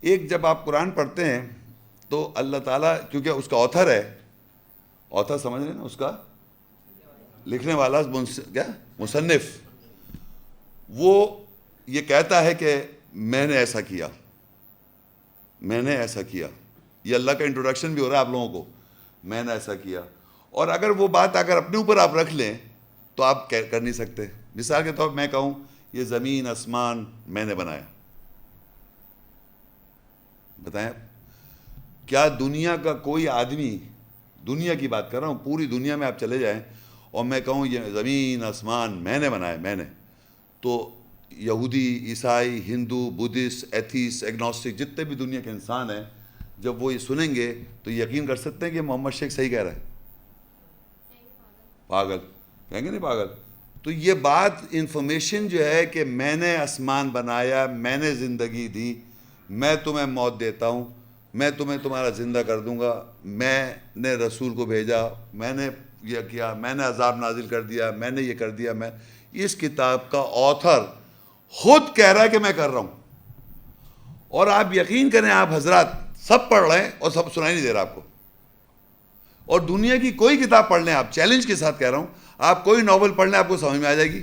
ایک جب آپ قرآن پڑھتے ہیں تو اللہ تعالیٰ کیونکہ اس کا آتھر ہے، آتھر سمجھ رہے ہیں نا، اس کا لکھنے والا کیا مصنف، وہ یہ کہتا ہے کہ میں نے ایسا کیا، میں نے ایسا کیا. یہ اللہ کا انٹروڈکشن بھی ہو رہا ہے آپ لوگوں کو، میں نے ایسا کیا. اور اگر وہ بات اگر اپنے اوپر آپ رکھ لیں تو آپ کر نہیں سکتے. مثال کے طور پر میں کہوں یہ زمین آسمان میں نے بنایا، بتائیں آپ کیا دنیا کا کوئی آدمی، دنیا کی بات کر رہا ہوں، پوری دنیا میں آپ چلے جائیں اور میں کہوں یہ زمین آسمان میں نے بنایا، میں نے، تو یہودی، عیسائی، ہندو، بدھسٹ، ایتھیسٹ، ایگنوسٹک، جتنے بھی دنیا کے انسان ہیں، جب وہ یہ سنیں گے تو یقین کر سکتے ہیں کہ محمد شیخ صحیح کہہ رہا ہے؟ پاگل کہیں گے نہیں پاگل. تو یہ بات انفارمیشن جو ہے کہ میں نے آسمان بنایا، میں نے زندگی دی، میں تمہیں موت دیتا ہوں، میں تمہیں تمہارا زندہ کر دوں گا، میں نے رسول کو بھیجا، میں نے یہ کیا، میں نے عذاب نازل کر دیا، میں نے یہ کر دیا، میں اس کتاب کا آتھر خود کہہ رہا ہے کہ میں کر رہا ہوں. اور آپ یقین کریں، آپ حضرات سب پڑھ رہے ہیں اور سب سنائی نہیں دے رہا آپ کو. اور دنیا کی کوئی کتاب پڑھ لیں، آپ چیلنج کے ساتھ کہہ رہا ہوں، آپ کوئی ناول پڑھ لیں آپ کو سمجھ میں آ جائے گی.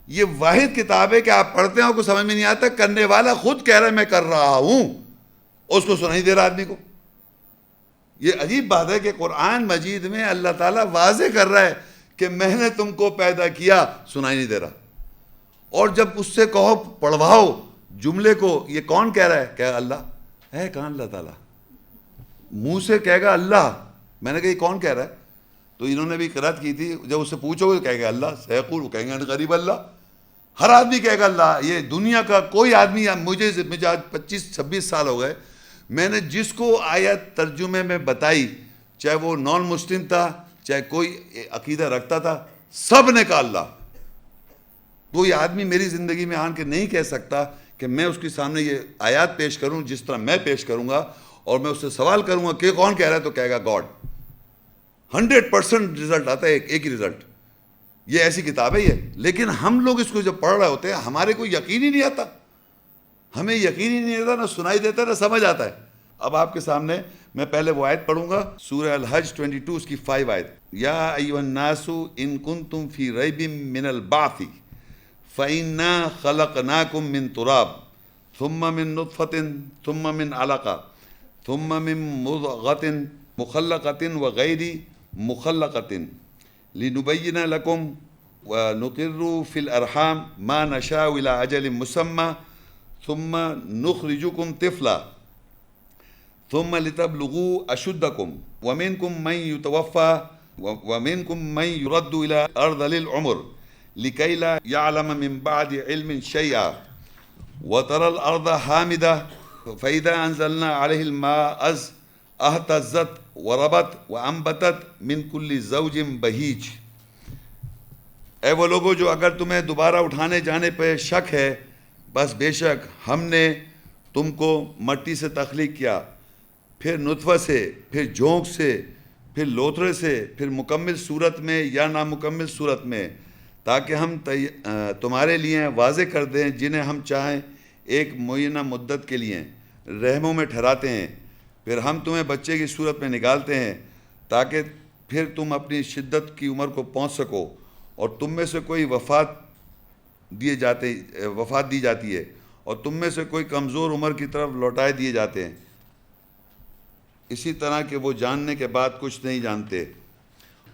یہ واحد کتاب ہے کہ آپ پڑھتے ہیں آپ کو سمجھ میں نہیں آتا، کرنے والا خود کہہ رہا ہے میں کر رہا ہوں، اس کو سنائی دے رہا آدمی کو. یہ عجیب بات ہے کہ قرآن مجید میں اللہ تعالیٰ واضح کر رہا ہے کہ میں نے تم کو پیدا کیا، سنائی نہیں دے رہا. اور جب اس سے کہو پڑھواؤ جملے کو، یہ کون کہہ رہا ہے؟ کہہ اللہ ہے کہاں اللہ تعالیٰ، منہ سے کہے گا اللہ. میں نے کہا یہ کون کہہ رہا ہے؟ تو انہوں نے بھی قرأت کی تھی، جب اس سے پوچھو گے تو کہے گا اللہ، سیقول، وہ کہیں گے غریب اللہ. ہر آدمی کہے گا اللہ. یہ دنیا کا کوئی آدمی، مجھے آج 25-26 سال ہو گئے، میں نے جس کو آیت ترجمے میں بتائی، چاہے وہ نان مسلم تھا، چاہے کوئی عقیدہ رکھتا تھا، سب نے کہا اللہ. کوئی آدمی میری زندگی میں آن کے نہیں کہہ سکتا کہ میں اس کے سامنے یہ آیات پیش کروں جس طرح میں پیش کروں گا، اور میں اس سے سوال کروں گا کہ کون کہہ رہا ہے، تو کہے گا گاڈ. 100% رزلٹ آتا ہے، ایک ہی رزلٹ. یہ ایسی کتاب ہے یہ. لیکن ہم لوگ اس کو جب پڑھ رہے ہوتے ہیں ہمارے کو یقین ہی نہیں آتا، ہمیں یقین ہی نہیں آتا، نہ سنائی دیتا نہ سمجھ آتا ہے. اب آپ کے سامنے میں پہلے وہ آیت پڑھوں گا، سورہ الحج 22 اس کی 5 آیت. یا ایھا الناس ان کنتم فی ریب من البعث فإنا خلقناکم من تراب ثم من نطفة ثم من علقة ثم من مضغة مخلقة وغير مخلقة لنبين لكم ونقر في الأرحام ما نشاء إلى أجل مسمى ثم نخرجكم طفلا ثم لتبلغوا أشدكم ومنكم من يتوفى ومنكم من يرد إلى أرذل العمر لكي لا يعلم من بعد علم شيئا وترى الأرض حامدة فإذا أنزلنا عليه الماء اهتزت وربت وأنبتت من كل زوج بهيج. اے وہ لوگوں جو اگر تمہیں دوبارہ اٹھانے جانے پہ شک ہے، بس بے شک ہم نے تم کو مٹی سے تخلیق کیا، پھر نطفہ سے، پھر جھونک سے، پھر لوتھڑے سے، پھر مکمل صورت میں یا نامکمل صورت میں، تاکہ ہم تمہارے لیے واضح کر دیں جنہیں ہم چاہیں ایک معینہ مدت کے لیے رحموں میں ٹھہراتے ہیں، پھر ہم تمہیں بچے کی صورت میں نکالتے ہیں تاکہ پھر تم اپنی شدت کی عمر کو پہنچ سکو، اور تم میں سے کوئی وفات دی جاتی ہے، اور تم میں سے کوئی کمزور عمر کی طرف لوٹائے دیے جاتے ہیں، اسی طرح کہ وہ جاننے کے بعد کچھ نہیں جانتے.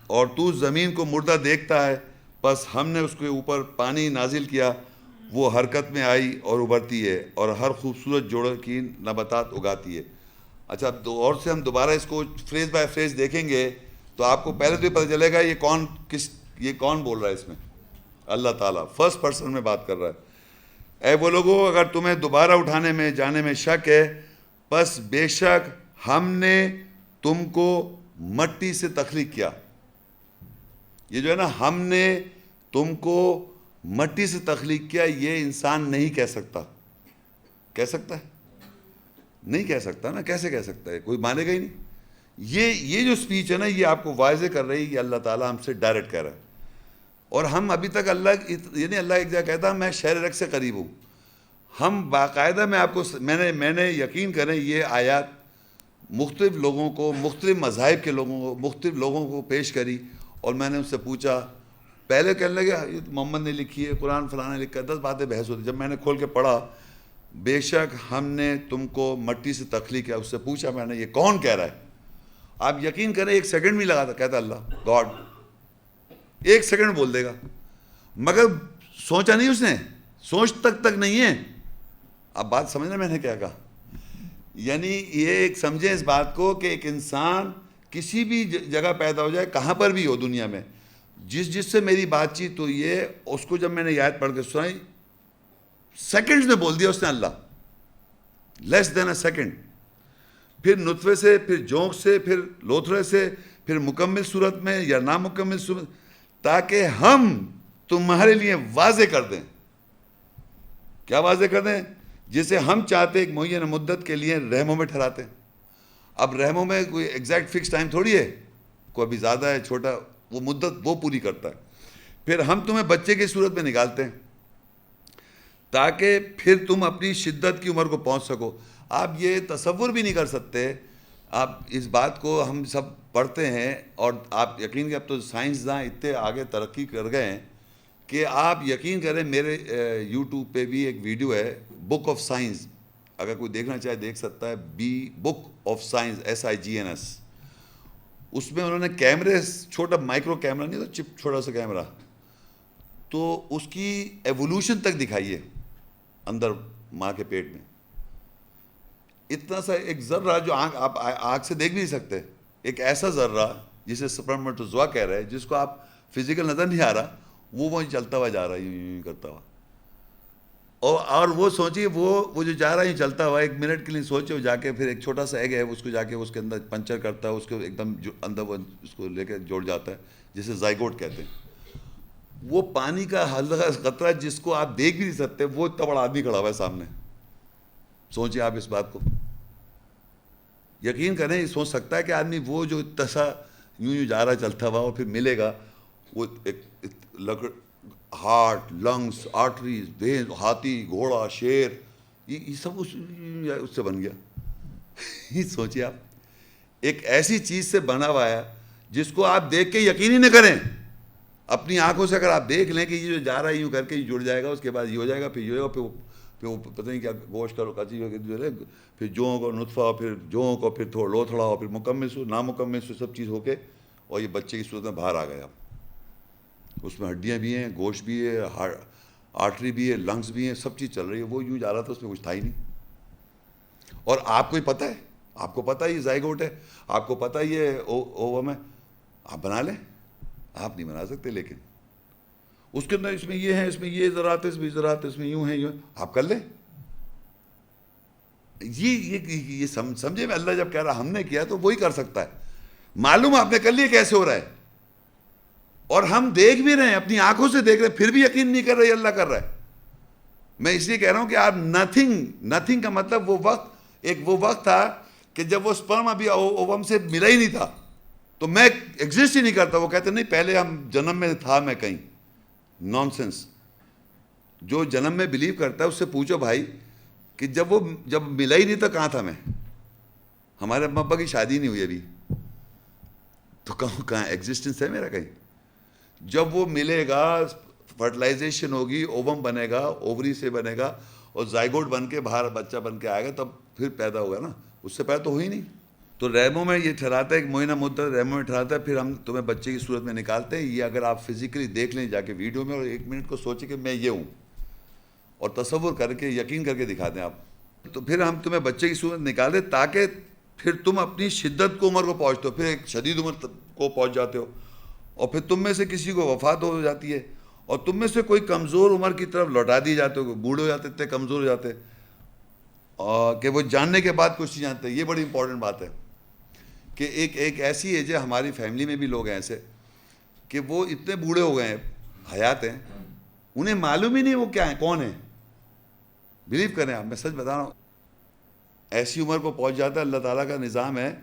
اور تو زمین کو مردہ دیکھتا ہے، بس ہم نے اس کے اوپر پانی نازل کیا، وہ حرکت میں آئی اور ابھرتی ہے، اور ہر خوبصورت جوڑ کی نباتات اگاتی ہے. اچھا، اور سے ہم دوبارہ اس کو فریز بائی فریز دیکھیں گے تو آپ کو پہلے تو یہ پتہ چلے گا یہ کون بول رہا ہے. اس میں اللہ تعالیٰ فرسٹ پرسن میں بات کر رہا ہے. اے وہ لوگوں اگر تمہیں دوبارہ اٹھانے میں جانے میں شک ہے، بس بے شک ہم نے تم کو مٹی سے تخلیق کیا. یہ جو ہے نا، ہم نے تم کو مٹی سے تخلیق کیا، یہ انسان نہیں کہہ سکتا. کہہ سکتا ہے؟ نہیں کہہ سکتا نا. کیسے کہہ سکتا ہے؟ کوئی مانے گا ہی نہیں. یہ جو سپیچ ہے نا، یہ آپ کو واضح کر رہی ہے کہ اللہ تعالیٰ ہم سے ڈائریکٹ کہہ رہا ہے. اور ہم ابھی تک اللہ ایک جگہ کہتا ہے میں شہر رق سے قریب ہوں. ہم باقاعدہ میں نے یقین کریں یہ آیات مختلف لوگوں کو، مختلف مذاہب کے لوگوں کو، مختلف لوگوں کو پیش کری، اور میں نے ان سے پوچھا. پہلے کہنے لگے یہ محمد نے لکھی ہے، قرآن فلاں نے لکھا ہے، 10 باتیں بحث ہوتی. جب میں نے کھول کے پڑھا، بے شک ہم نے تم کو مٹی سے تخلیق کیا. اس سے پوچھا میں نے یہ کون کہہ رہا ہے؟ آپ یقین کریں 1 سیکنڈ بھی لگاتا، کہتا اللہ، گاڈ. 1 سیکنڈ بول دے گا، مگر سوچا نہیں اس نے، سوچ تک نہیں ہے. اب بات سمجھنا میں نے کیا کہا؟ یعنی یہ ایک سمجھیں اس بات کو کہ ایک انسان کسی بھی جگہ پیدا ہو جائے، کہاں پر بھی ہو دنیا میں، جس سے میری بات چیت ہوئی ہے، اس کو جب میں نے آیت پڑھ کے سنائی، سیکنڈز میں بول دیا اس نے اللہ، لیس دین اے سیکنڈ. پھر نطفے سے، پھر جونک سے، پھر لوتھڑے سے، پھر مکمل صورت میں یا نامکمل صورت، تاکہ ہم تمہارے لیے واضح کر دیں. کیا واضح کر دیں؟ جسے ہم چاہتے ایک معین مدت کے لیے رحموں میں ٹھہراتے ہیں. اب رحموں میں کوئی ایگزیکٹ فکس ٹائم تھوڑی ہے، کوئی ابھی زیادہ ہے چھوٹا، وہ مدت وہ پوری کرتا ہے. پھر ہم تمہیں بچے کی صورت میں نکالتے ہیں تاکہ پھر تم اپنی شدت کی عمر کو پہنچ سکو. آپ یہ تصور بھی نہیں کر سکتے. آپ اس بات کو ہم سب پڑھتے ہیں، اور آپ یقین کہ اب تو سائنسداں اتنے آگے ترقی کر گئے ہیں کہ آپ یقین کریں، میرے یوٹیوب پہ بھی ایک ویڈیو ہے، بک آف سائنس، اگر کوئی دیکھنا چاہے دیکھ سکتا ہے، بک آف سائنس SIGNS. اس میں انہوں نے کیمرے، چھوٹا مائکرو کیمرہ نہیں تو چپ، چھوٹا سا کیمرہ، تو اس کی ایوولوشن تک دکھائی ہے اندر ماں کے پیٹ میں. اتنا سا ایک ذرہ جو آپ آنکھ سے دیکھ بھی نہیں سکتے، ایک ایسا ذرہ جسے سپرماٹوزوا کہہ رہے ہیں، جس کو آپ فزیکل نظر نہیں آ رہا، وہ چلتا ہوا جا رہا ہے، یوں کرتا ہوا. اور وہ سوچیے، وہ جو جا رہا ہے چلتا ہوا، 1 منٹ کے لیے سوچے، وہ جا کے پھر ایک چھوٹا سا ایگ ہے، اس کو جا کے اس کے اندر پنچر کرتا ہے، اس کو ایک دم اندر وہ اس کو لے کے جوڑ جاتا ہے، جسے زائگوٹ کہتے ہیں. وہ پانی کا ہلکا قطرہ جس کو آپ دیکھ بھی نہیں سکتے، وہ اتنا بڑا آدمی کھڑا ہوا ہے سامنے. سوچیے آپ اس بات کو. یقین کریں، یہ سوچ سکتا ہے کہ آدمی وہ جو اتنا سا یوں جا رہا چلتا ہوا، اور پھر ملے گا وہ ایک ہارٹ، لنگس، آرٹریز، وینز، ہاتھی، گھوڑا، شیر، یہ سب اس سے بن گیا. یہ سوچیے آپ، ایک ایسی چیز سے بنا ہوا ہے جس کو آپ دیکھ کے یقین ہی نہ کریں. اپنی آنکھوں سے اگر آپ دیکھ لیں کہ یہ جو جا رہا ہے یوں کر کے جڑ جائے گا، اس کے بعد یہ ہو جائے گا، پھر یہ ہوگا، پھر وہ پتہ نہیں کیا گوشت کا کچی ہو کے، پھر جونک اور نطفہ، پھر جونک، اور پھر تھوڑا لوتھڑا، اور پھر مکمل صورت، نامکمل صورت، سب چیز ہو کے، اور یہ بچے کی صورت میں باہر آ گیا. اس میں ہڈیاں بھی ہیں، گوشت بھی ہے، آرٹری بھی ہے، لنگس بھی ہیں، سب چیز چل رہی ہے. وہ یوں جا رہا تھا، اس میں کچھ تھا ہی نہیں. اور آپ کو ہی پتہ ہے، آپ کو پتہ ہے یہ زائگوٹ ہے، آپ کو پتہ ہے یہ اووم ہے، آپ بنا لیں. آپ نہیں بنا سکتے، لیکن اس کے اندر اس میں یہ ہے، اس میں یہ ذرات ہے، اس میں ذرات ہے، اس میں یوں ہے، یوں آپ کر لیں. یہ سمجھے میں، اللہ جب کہہ رہا ہم نے کیا تو وہی کر سکتا ہے. معلوم آپ نے کر لیا کیسے ہو رہا ہے، اور ہم دیکھ بھی رہے ہیں، اپنی آنکھوں سے دیکھ رہے ہیں، پھر بھی یقین نہیں کر رہے اللہ کر رہا ہے. میں اس لیے کہہ رہا ہوں کہ آپ نتھنگ کا مطلب وہ وقت تھا کہ جب وہ سپرم ابھی اووم سے ملا ہی نہیں تھا، تو میں ایگزسٹ ہی نہیں کرتا. وہ کہتے نہیں پہلے ہم جنم میں تھا میں کہیں. نان سینس. جو جنم میں بلیو کرتا ہے اس سے پوچھو بھائی کہ جب ملا ہی نہیں تھا کہاں تھا میں. ہمارے ابا ابا کی شادی نہیں ہوئی ابھی، تو کہاں ایگزسٹنس ہے میرا کہیں. جب وہ ملے گا، فرٹیلائزیشن ہوگی، اووم بنے گا، اووری سے بنے گا، اور زائگوٹ بن کے باہر بچہ بن کے آئے گا، تب پھر پیدا ہوگا نا. اس سے پہلے تو ہو ہی نہیں. تو رحموں میں یہ ٹھہراتا ہے، ایک معینہ مدت رحموں میں ٹھہراتا ہے، پھر ہم تمہیں بچے کی صورت میں نکالتے ہیں. یہ اگر آپ فزیکلی دیکھ لیں جا کے ویڈیو میں، اور 1 منٹ کو سوچیں کہ میں یہ ہوں، اور تصور کر کے یقین کر کے دکھا دیں آپ، تو پھر ہم تمہیں بچے کی صورت نکال دیں تاکہ پھر تم اپنی شدت کو عمر کو پہنچتے ہو، پھر ایک شدید عمر کو پہنچ جاتے ہو، اور پھر تم میں سے کسی کو وفات ہو جاتی ہے، اور تم میں سے کوئی کمزور عمر کی طرف لوٹا دی جاتے ہو. بوڑھے ہو جاتے، اتنے کمزور ہو جاتے اور کہ وہ جاننے کے بعد کچھ نہیں جانتے. یہ بڑی امپورٹنٹ بات ہے کہ ایک ایسی ایج ہے، ہماری فیملی میں بھی لوگ ہیں ایسے کہ وہ اتنے بوڑھے ہو گئے ہیں، حیات ہیں، انہیں معلوم ہی نہیں وہ کیا ہیں، کون ہیں. بلیو کریں آپ، میں سچ بتا رہا ہوں. ایسی عمر کو پہنچ جاتا ہے. اللہ تعالیٰ کا نظام ہے،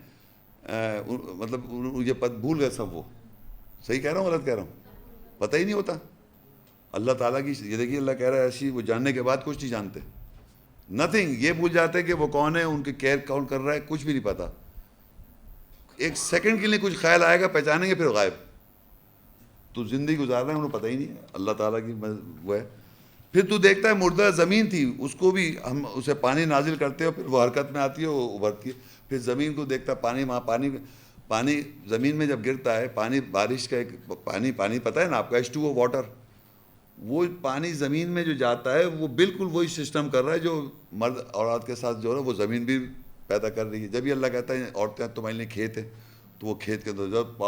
مطلب یہ بھول گئے سب. وہ صحیح کہہ رہا ہوں غلط کہہ رہا ہوں؟ پتہ ہی نہیں ہوتا اللہ تعالیٰ کی. یہ دیکھیے اللہ کہہ رہا ہے ایسی، وہ جاننے کے بعد کچھ نہیں جانتے. نتھنگ. یہ بھول جاتے ہیں کہ وہ کون ہے, ان کی کیئر کون کر رہا ہے, کچھ بھی نہیں پتا. ایک سیکنڈ کے لیے کچھ خیال آئے گا, پہچانیں گے, پھر غائب. تو زندگی گزار رہے ہیں, انہیں پتہ ہی نہیں ہے اللہ تعالیٰ کی وہ ہے. پھر تو دیکھتا ہے مردہ زمین تھی, اس کو بھی ہم اسے پانی نازل کرتے ہو, پھر وہ حرکت میں آتی ہے, وہ ابھرتی ہے. پھر زمین کو دیکھتا ہے پانی, وہاں پانی زمین میں جب گرتا ہے, پانی بارش کا ایک پانی پتہ ہے نا آپ کا, H2O واٹر, وہ پانی زمین میں جو جاتا ہے وہ بالکل وہی سسٹم کر رہا ہے جو مرد عورت کے ساتھ جو ہے وہ زمین بھی پیدا کر رہی ہے. جب یہ اللہ کہتا ہے عورتیں تمہارے لیے کھیت ہے, تو وہ کھیت کے اندر جب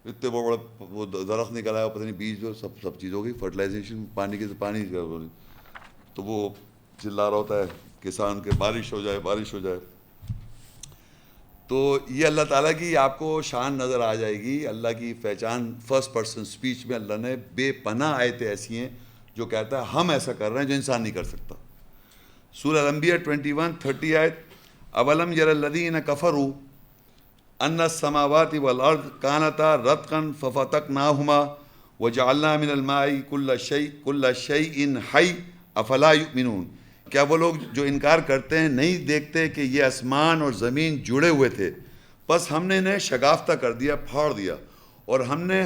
اتنے بڑا وہ درخت نکل آیا, پتہ نہیں بیج جو سب چیز ہو گئی, فرٹیلائزیشن پانی تو وہ چلا رہا ہوتا ہے کسان کے بارش ہو جائے. تو یہ اللہ تعالیٰ کی آپ کو شان نظر آ جائے گی. اللہ کی پہچان فرسٹ پرسن سپیچ میں اللہ نے بے پناہ آیتیں ایسی ہیں جو کہتا ہے ہم ایسا کر رہے ہیں جو انسان نہیں کر سکتا. سورہ الانبیاء 21:30 آیت, اولم یر الذین کفروا ان السماوات والارض کانتا رتقا ففتقناہما وجعلنا من الماء کل شیء حی افلا یؤمنون. کیا وہ لوگ جو انکار کرتے ہیں نہیں دیکھتے کہ یہ آسمان اور زمین جڑے ہوئے تھے, بس ہم نے انہیں شگافتہ کر دیا, پھاڑ دیا, اور ہم نے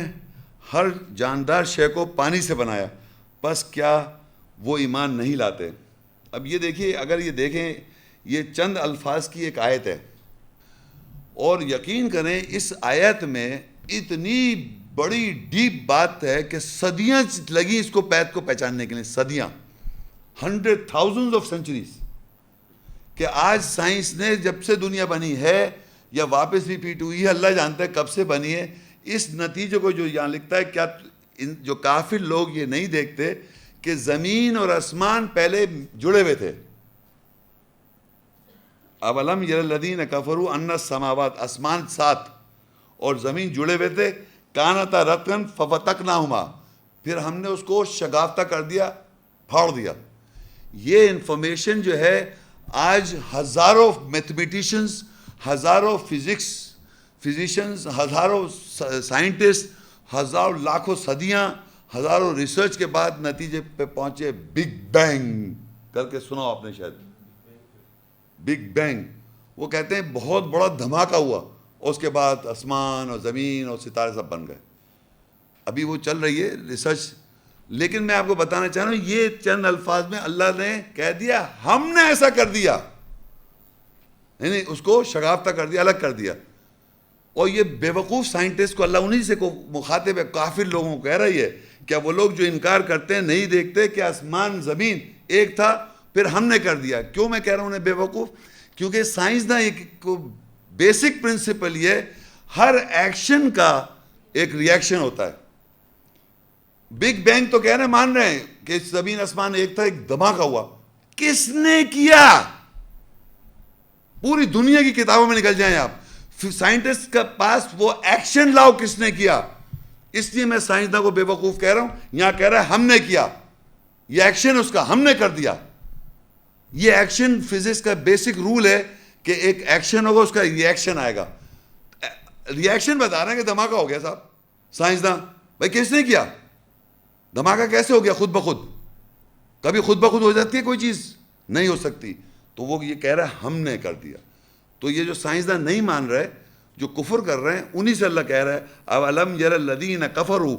ہر جاندار شے کو پانی سے بنایا, بس کیا وہ ایمان نہیں لاتے. اب یہ دیکھیے, اگر یہ دیکھیں, یہ چند الفاظ کی ایک آیت ہے, اور یقین کریں اس آیت میں اتنی بڑی ڈیپ بات ہے کہ صدیاں لگی اس کو پہچاننے کے لیے, صدیاں, 100,000 of centuries, کہ آج سائنس نے جب سے دنیا بنی ہے یا واپس ریپیٹ ہوئی ہے, اللہ جانتا ہے کب سے بنی ہے. اس نتیجے کو جو یہاں لکھتا ہے, کیا جو کافر لوگ یہ نہیں دیکھتے کہ زمین اور آسمان پہلے جڑے ہوئے تھے. اولم یر الذین کفروا ان السماوات, آسمان 7 اور زمین جڑے ہوئے تھے, کانتا رتقا ففتقناہما, پھر ہم نے اس کو شگافتہ کر دیا, پھاڑ دیا. یہ انفارمیشن جو ہے آج ہزاروں میتھمیٹیشنز, ہزاروں فزیشنز, ہزاروں سائنٹسٹ, ہزاروں لاکھوں صدیاں, ہزاروں ریسرچ کے بعد نتیجے پہ پہنچے. بگ بینگ کر کے سنا آپ نے شاید, بگ بینگ, وہ کہتے ہیں بہت بڑا دھماکہ ہوا, اور اس کے بعد آسمان اور زمین اور ستارے سب بن گئے. ابھی وہ چل رہی ہے ریسرچ, لیکن میں آپ کو بتانا چاہ رہا ہوں یہ چند الفاظ میں اللہ نے کہہ دیا ہم نے ایسا کر دیا, یعنی اس کو شگافتہ کر دیا, الگ کر دیا. اور یہ بے وقوف سائنٹسٹ کو اللہ انہی سے کو مخاطب ہے, کافر لوگوں کو کہہ رہی ہے, کیا وہ لوگ جو انکار کرتے ہیں نہیں دیکھتے کہ آسمان زمین ایک تھا, پھر ہم نے کر دیا. کیوں میں کہہ رہا ہوں انہیں بے وقوف؟ کیونکہ سائنس کا ایک بیسک پرنسپل یہ, ہر ایکشن کا ایک ریئیکشن ہوتا ہے. بگ بینگ تو کہہ رہے ہیں, مان رہے ہیں کہ زمین آسمان ایک تھا, ایک دھماکہ ہوا. کس نے کیا؟ پوری دنیا کی کتابوں میں نکل جائیں آپ, سائنٹسٹ کا پاس وہ ایکشن لاؤ کس نے کیا. اس لیے میں سائنسداں کو بے وقوف کہہ رہا ہوں. یہاں کہہ رہا ہے ہم نے کیا, یہ ایکشن اس کا ہم نے کر دیا. یہ ایکشن فزکس کا بیسک رول ہے کہ ایک ایکشن ہوگا, اس کا ریئیکشن آئے گا. ریئیکشن بتا رہے ہیں کہ دھماکہ ہو گیا صاحب. سائنسداں, بھائی کس نے کیا دھماکہ, کیسے ہو گیا؟ خود بخود. کبھی خود بخود ہو جاتی ہے کوئی چیز؟ نہیں ہو سکتی. تو وہ یہ کہہ رہا ہے ہم نے کر دیا. تو یہ جو سائنسداں نہیں مان رہے, جو کفر کر رہے ہیں, انہی سے اللہ کہہ رہا ہے اولم یر الذین کفروا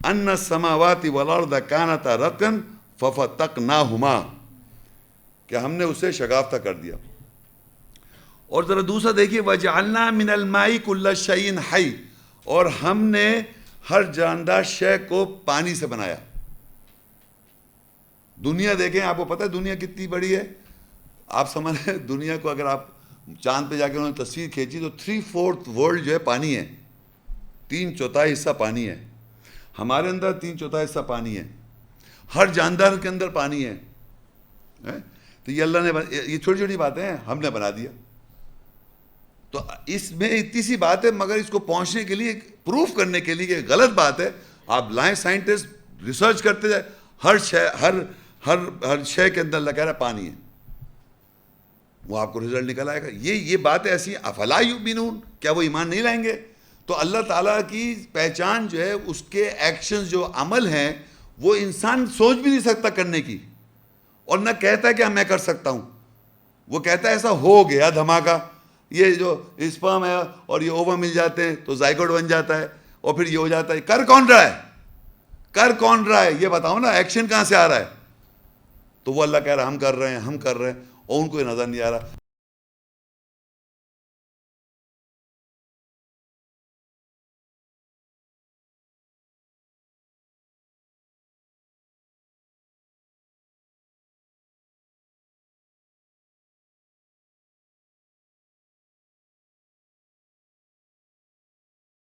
ان السماوات والارض کانتا رتقا ففتقناہما, کہ ہم نے اسے شگافتہ کر دیا. اور ذرا دوسرا دیکھیے, وجعلنا من الماء کل شیء حی, اور ہم نے ہر جاندار شے کو پانی سے بنایا. دنیا دیکھیں, آپ کو پتہ ہے دنیا کتنی بڑی ہے؟ آپ سمجھ رہے ہیں دنیا کو, اگر آپ چاند پہ جا کے انہوں نے تصویر کھینچی تو 3/4 ورلڈ جو ہے پانی ہے, 3/4 حصہ پانی ہے. ہمارے اندر 3/4 حصہ پانی ہے, ہر جاندار کے اندر پانی ہے. تو یہ اللہ نے, یہ چھوٹی چھوٹی باتیں ہیں, ہم نے بنا دیا. تو اس میں اتنی سی بات ہے, مگر اس کو پہنچنے کے لیے, پروف کرنے کے لیے کہ غلط بات ہے, آپ لائیں سائنٹسٹ, ریسرچ کرتے جائیں, ہر شے کے اندر اللہ کہہ رہا ہے پانی ہے, وہ آپ کو رزلٹ نکل آئے گا. یہ بات ایسی, افلا یؤمنون, کیا وہ ایمان نہیں لائیں گے؟ تو اللہ تعالیٰ کی پہچان جو ہے, اس کے ایکشنز جو عمل ہیں, وہ انسان سوچ بھی نہیں سکتا کرنے کی. اور نہ کہتا ہے کہ میں کر سکتا ہوں. وہ کہتا ہے ایسا ہو گیا دھماکہ, یہ جو اسپرم ہے اور یہ اووا مل جاتے ہیں تو زائگوٹ بن جاتا ہے اور پھر یہ ہو جاتا ہے. کر کون رہا ہے؟ کر کون رہا ہے یہ بتاؤ نا, ایکشن کہاں سے آ رہا ہے؟ تو وہ اللہ کہہ رہا ہے ہم کر رہے ہیں, ہم کر رہے ہیں, اور ان کو یہ نظر نہیں آ رہا.